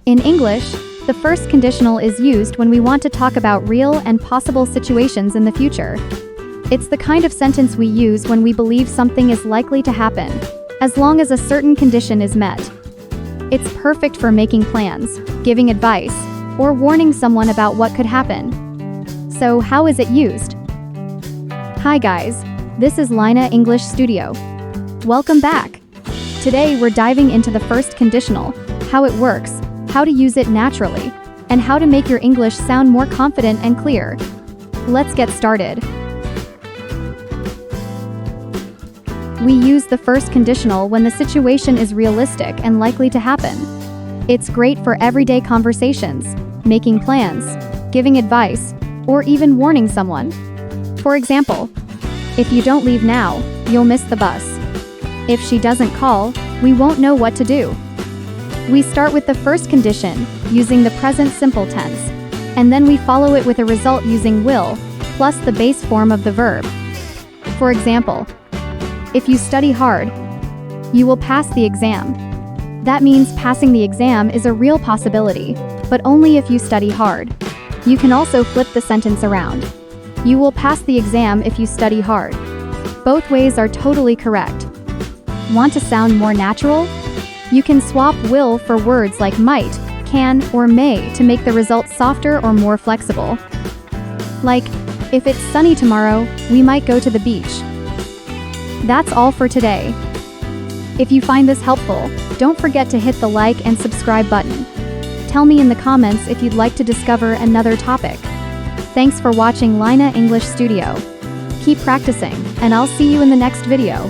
In English, the first conditional is used when we want to talk about real and possible situations in the future. It's the kind of sentence we use when we believe something is likely to happen, as long as a certain condition is met. It's perfect for making plans, giving advice, or warning someone about what could happen. So, how is it used? Hi guys, this is Lyna English Studio. Welcome back. Today we're diving into the first conditional, how it works, how to use it naturally, and how to make your English sound more confident and clear. Let's get started. We use the first conditional when the situation is realistic and likely to happen. It's great for everyday conversations, making plans, giving advice, or even warning someone. For example, if you don't leave now, you'll miss the bus. If she doesn't call, we won't know what to do. We start with the first condition, using the present simple tense, and then we follow it with a result using will, plus the base form of the verb. For example, if you study hard, you will pass the exam. That means passing the exam is a real possibility, but only if you study hard. You can also flip the sentence around. You will pass the exam if you study hard. Both ways are totally correct. Want to sound more natural? You can swap will for words like might, can, or may to make the result softer or more flexible. Like, if it's sunny tomorrow, we might go to the beach. That's all for today. If you find this helpful, don't forget to hit the like and subscribe button. Tell me in the comments if you'd like to discover another topic. Thanks for watching Lyna English Studio. Keep practicing, and I'll see you in the next video.